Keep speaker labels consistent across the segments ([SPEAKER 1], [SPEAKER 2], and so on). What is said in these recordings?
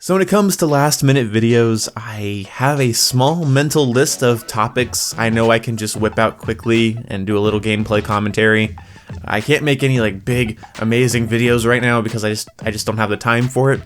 [SPEAKER 1] So when it comes to last-minute videos, I have a small mental list of topics I know I can just whip out quickly and do a little gameplay commentary. I can't make any big, amazing videos right now because I just don't have the time for it.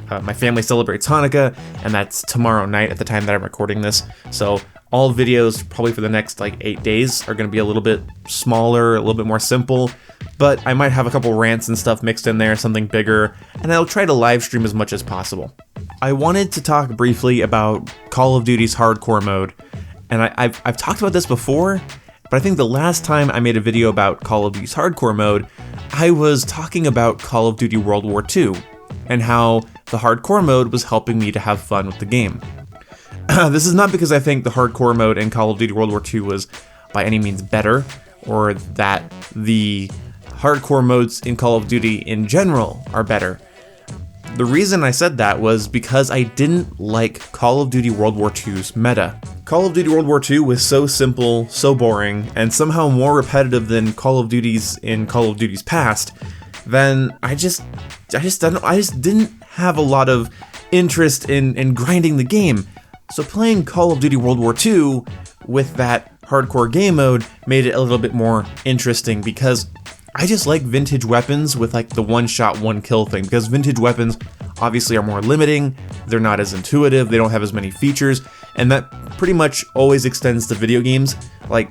[SPEAKER 1] My family celebrates Hanukkah, and that's tomorrow night at the time that I'm recording this. So all videos, probably for the next 8 days, are going to be a little bit smaller, a little bit more simple. But I might have a couple rants and stuff mixed in there, something bigger, and I'll try to live stream as much as possible. I wanted to talk briefly about Call of Duty's hardcore mode, and I've talked about this before, but I think the last time I made a video about Call of Duty's hardcore mode, I was talking about Call of Duty World War II, and how the hardcore mode was helping me to have fun with the game. This is not because I think the hardcore mode in Call of Duty World War II was by any means better, or that the hardcore modes in Call of Duty in general are better. The reason I said that was because I didn't like Call of Duty World War II's meta. Call of Duty World War II was so simple, so boring, and somehow more repetitive than Call of Duty's in Call of Duty's past, then I just didn't have a lot of interest in grinding the game. So playing Call of Duty World War II with that hardcore game mode made it a little bit more interesting because I just like vintage weapons with the one-shot, one-kill thing, because vintage weapons obviously are more limiting, they're not as intuitive, they don't have as many features, and that pretty much always extends to video games.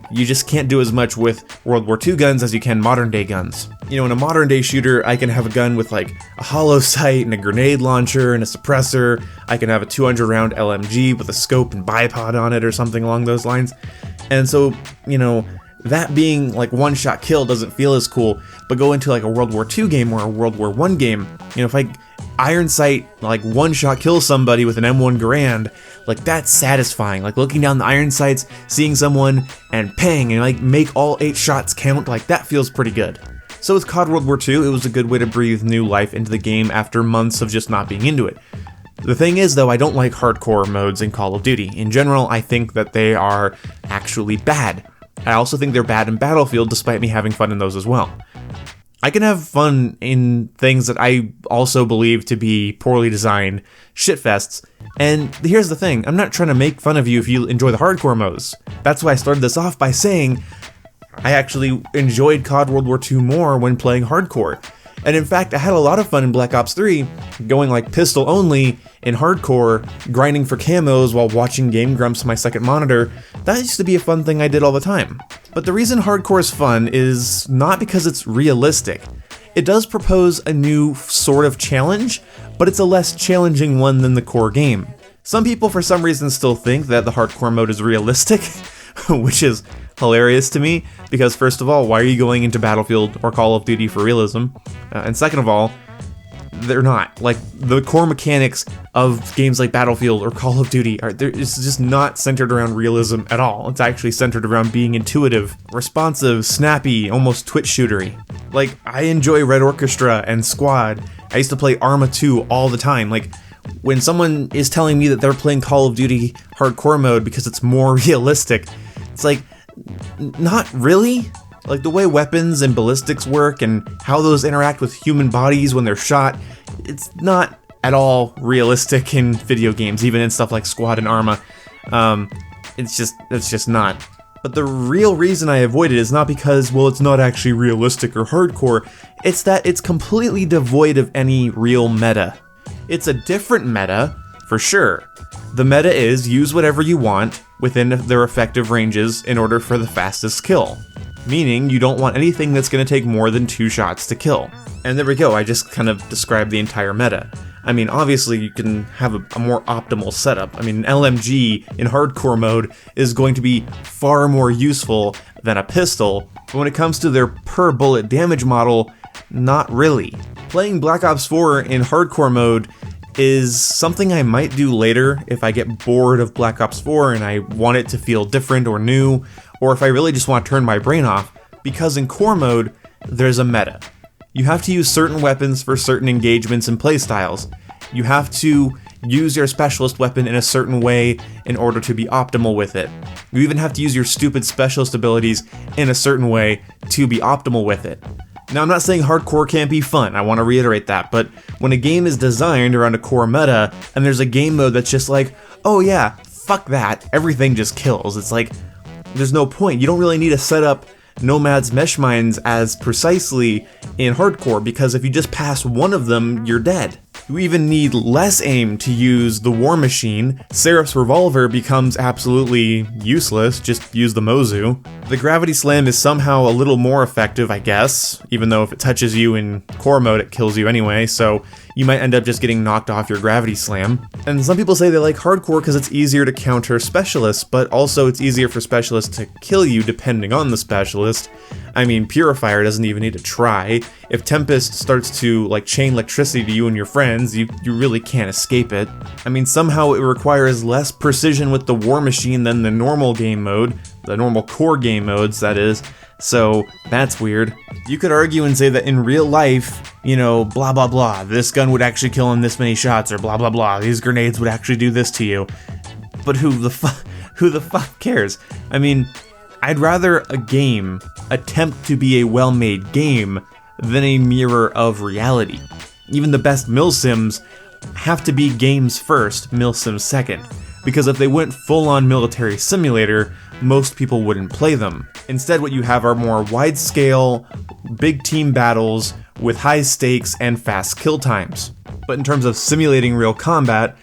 [SPEAKER 1] You just can't do as much with World War II guns as you can modern-day guns. In a modern-day shooter, I can have a gun with a hollow sight and a grenade launcher and a suppressor. I can have a 200-round LMG with a scope and bipod on it or something along those lines. And so, that being one-shot kill doesn't feel as cool, but go into a World War II game or a World War I game, if I iron sight one-shot kill somebody with an M1 Garand, that's satisfying. Looking down the iron sights, seeing someone, and pang, and make all 8 shots count, that feels pretty good. So with COD World War II, it was a good way to breathe new life into the game after months of just not being into it. The thing is, though, I don't like hardcore modes in Call of Duty. In general, I think that they are actually bad. I also think they're bad in Battlefield, despite me having fun in those as well. I can have fun in things that I also believe to be poorly designed shitfests, and here's the thing, I'm not trying to make fun of you if you enjoy the hardcore modes. That's why I started this off by saying I actually enjoyed COD World War II more when playing hardcore. And in fact, I had a lot of fun in Black Ops 3, going pistol only in hardcore, grinding for camos while watching Game Grumps on my second monitor. That used to be a fun thing I did all the time. But the reason hardcore is fun is not because it's realistic. It does propose a new sort of challenge, but it's a less challenging one than the core game. Some people for some reason still think that the hardcore mode is realistic, which is hilarious to me, because first of all, why are you going into Battlefield or Call of Duty for realism? And second of all, they're not. The core mechanics of games like Battlefield or Call of Duty it's just not centered around realism at all. It's actually centered around being intuitive, responsive, snappy, almost twitch shootery. I enjoy Red Orchestra and Squad. I used to play Arma 2 all the time. When someone is telling me that they're playing Call of Duty hardcore mode because it's more realistic, it's not really. The way weapons and ballistics work and how those interact with human bodies when they're shot, it's not at all realistic in video games, even in stuff like Squad and Arma. It's just not. But the real reason I avoid it is not because, well, it's not actually realistic or hardcore, it's that it's completely devoid of any real meta. It's a different meta, for sure. The meta is use whatever you want within their effective ranges in order for the fastest kill. Meaning you don't want anything that's going to take more than 2 shots to kill. And there we go, I just kind of described the entire meta. I mean, obviously you can have a more optimal setup. I mean, an LMG in hardcore mode is going to be far more useful than a pistol, but when it comes to their per bullet damage model, not really. Playing Black Ops 4 in hardcore mode is something I might do later if I get bored of Black Ops 4 and I want it to feel different or new, or if I really just want to turn my brain off, because in core mode, there's a meta. You have to use certain weapons for certain engagements and playstyles. You have to use your specialist weapon in a certain way in order to be optimal with it. You even have to use your stupid specialist abilities in a certain way to be optimal with it. Now, I'm not saying hardcore can't be fun, I want to reiterate that, but when a game is designed around a core meta, and there's a game mode that's just like, oh yeah, fuck that, everything just kills, it's like, there's no point. You don't really need to set up Nomad's mesh mines as precisely in hardcore, because if you just pass one of them, you're dead. You even need less aim to use the War Machine. Seraph's revolver becomes absolutely useless, just use the Mozu. The Gravity Slam is somehow a little more effective, I guess, even though if it touches you in core mode it kills you anyway, so you might end up just getting knocked off your Gravity Slam. And some people say they like hardcore because it's easier to counter specialists, but also it's easier for specialists to kill you depending on the specialist. I mean, Purifier doesn't even need to try. If Tempest starts to like chain electricity to you and your friends, you really can't escape it. I mean, somehow it requires less precision with the War Machine than the normal game mode, the normal core game modes, that is. So that's weird. You could argue and say that in real life, you know, blah blah blah, this gun would actually kill in this many shots, or blah blah blah, these grenades would actually do this to you. But who the fuck cares? I mean, I'd rather a game attempt to be a well-made game than a mirror of reality. Even the best milsims have to be games first, milsims second, because if they went full-on military simulator, most people wouldn't play them. Instead, what you have are more wide-scale, big team battles with high stakes and fast kill times. But in terms of simulating real combat,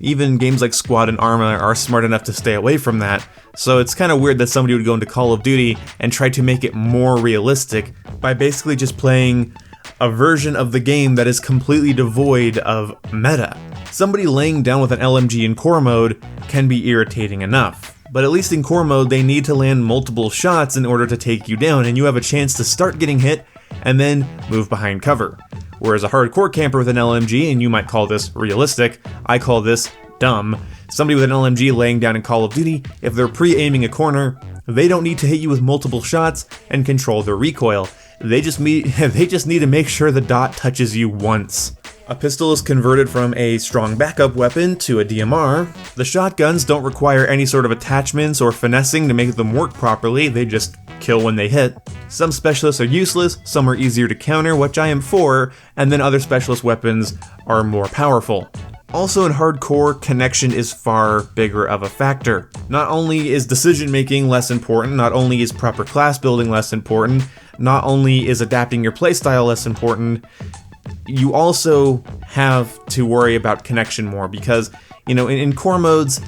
[SPEAKER 1] even games like Squad and Arma are smart enough to stay away from that, so it's kind of weird that somebody would go into Call of Duty and try to make it more realistic by basically just playing a version of the game that is completely devoid of meta. Somebody laying down with an LMG in core mode can be irritating enough, but at least in core mode they need to land multiple shots in order to take you down, and you have a chance to start getting hit and then move behind cover. Whereas a hardcore camper with an LMG, and you might call this realistic, I call this dumb. Somebody with an LMG laying down in Call of Duty, if they're pre-aiming a corner, they don't need to hit you with multiple shots and control their recoil. They just need to make sure the dot touches you once. A pistol is converted from a strong backup weapon to a DMR. The shotguns don't require any sort of attachments or finessing to make them work properly, they just kill when they hit. Some specialists are useless, some are easier to counter, which I am for, and then other specialist weapons are more powerful. Also in hardcore, connection is far bigger of a factor. Not only is decision making less important, not only is proper class building less important, not only is adapting your playstyle less important, you also have to worry about connection more because, you know, in core modes,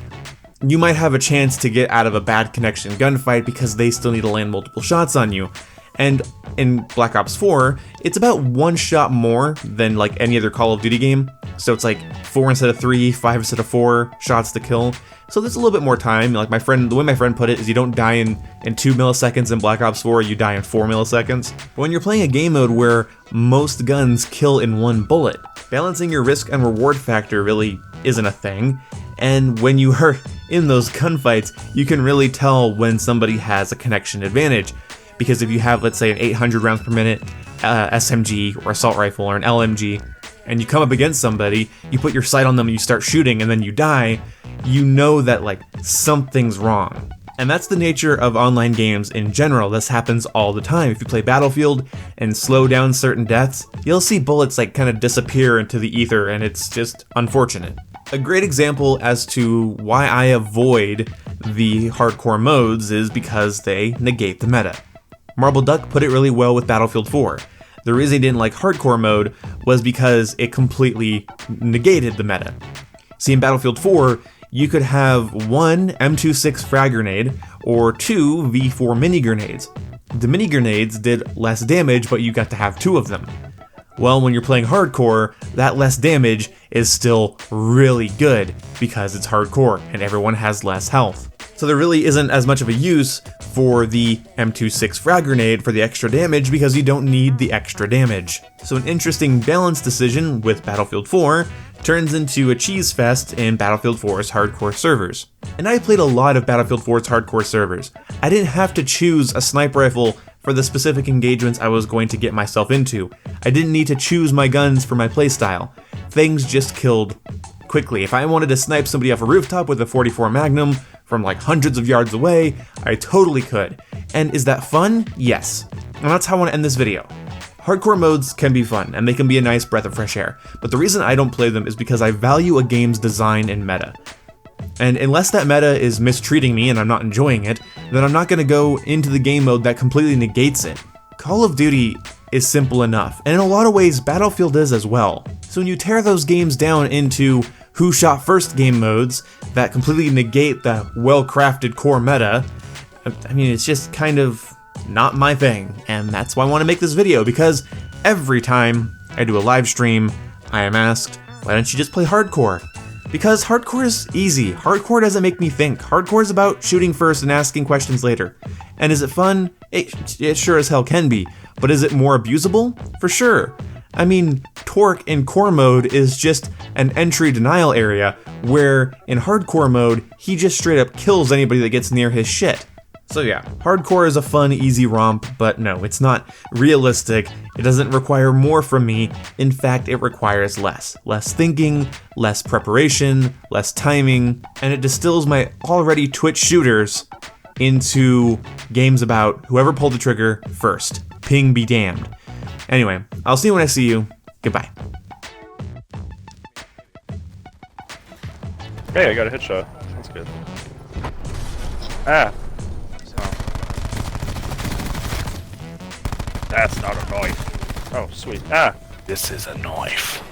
[SPEAKER 1] you might have a chance to get out of a bad connection gunfight because they still need to land multiple shots on you. And in Black Ops 4, it's about one shot more than like any other Call of Duty game. So it's like 4 instead of 3, 5 instead of 4 shots to kill. So there's a little bit more time. Like the way my friend put it is you don't die in 2 milliseconds in Black Ops 4, you die in 4 milliseconds. But when you're playing a game mode where most guns kill in one bullet, balancing your risk and reward factor really isn't a thing. And when you are in those gunfights, you can really tell when somebody has a connection advantage. Because if you have, let's say, an 800 rounds per minute SMG or assault rifle or an LMG, and you come up against somebody, you put your sight on them and you start shooting and then you die, you know that like something's wrong. And that's the nature of online games in general. This happens all the time. If you play Battlefield and slow down certain deaths, you'll see bullets like kind of disappear into the ether, and it's just unfortunate. A great example as to why I avoid the hardcore modes is because they negate the meta. Marble Duck put it really well with Battlefield 4. The reason he didn't like hardcore mode was because it completely negated the meta. See, in Battlefield 4, you could have 1 M26 frag grenade or 2 V4 mini grenades. The mini grenades did less damage, but you got to have 2 of them. Well, when you're playing hardcore, that less damage is still really good because it's hardcore and everyone has less health. So there really isn't as much of a use for the M26 frag grenade for the extra damage because you don't need the extra damage. So an interesting balance decision with Battlefield 4 turns into a cheese fest in Battlefield 4's hardcore servers. And I played a lot of Battlefield 4's hardcore servers. I didn't have to choose a sniper rifle for the specific engagements I was going to get myself into. I didn't need to choose my guns for my playstyle. Things just killed quickly. If I wanted to snipe somebody off a rooftop with a 44 Magnum from like hundreds of yards away, I totally could. And is that fun? Yes. And that's how I want to end this video. hardcore modes can be fun, and they can be a nice breath of fresh air, but the reason I don't play them is because I value a game's design and meta. And unless that meta is mistreating me and I'm not enjoying it, then I'm not going to go into the game mode that completely negates it. Call of Duty is simple enough, and in a lot of ways Battlefield is as well. So when you tear those games down into who shot first game modes that completely negate the well-crafted core meta, I mean, it's just kind of not my thing, and that's why I want to make this video, because every time I do a live stream, I am asked, why don't you just play hardcore? Because hardcore is easy. Hardcore doesn't make me think. Hardcore is about shooting first and asking questions later. And is it fun? It sure as hell can be. But is it more abusable? For sure. I mean, Torque in core mode is just an entry denial area, where in hardcore mode, he just straight up kills anybody that gets near his shit. So yeah, hardcore is a fun, easy romp, but no, it's not realistic. It doesn't require more from me. In fact, it requires less. Less thinking, less preparation, less timing, and it distills my already Twitch shooters into games about whoever pulled the trigger first. Ping be damned. Anyway, I'll see you when I see you. Goodbye.
[SPEAKER 2] Hey, I got a headshot. That's good. Ah. That's not a knife. Oh, sweet. Ah!
[SPEAKER 3] This is a knife.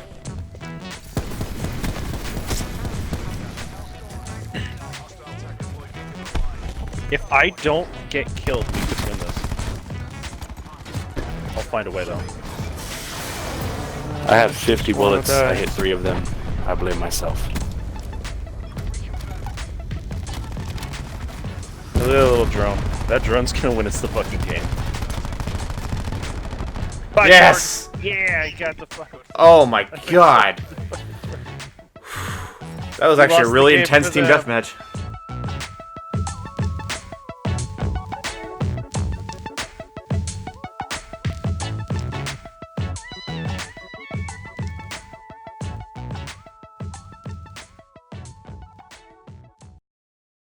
[SPEAKER 2] If I don't get killed, we could win this. I'll find a way though.
[SPEAKER 3] I had 50 bullets. I hit 3 of them. I blame myself.
[SPEAKER 2] Look at that little drone. That drone's gonna win us the fucking game. Bye,
[SPEAKER 1] Yes!
[SPEAKER 2] Mark. Yeah, I got the fuck.
[SPEAKER 1] Oh my god. That was actually a
[SPEAKER 2] lost the
[SPEAKER 1] really
[SPEAKER 2] game
[SPEAKER 1] intense
[SPEAKER 2] to
[SPEAKER 1] team
[SPEAKER 2] them.
[SPEAKER 1] deathmatch.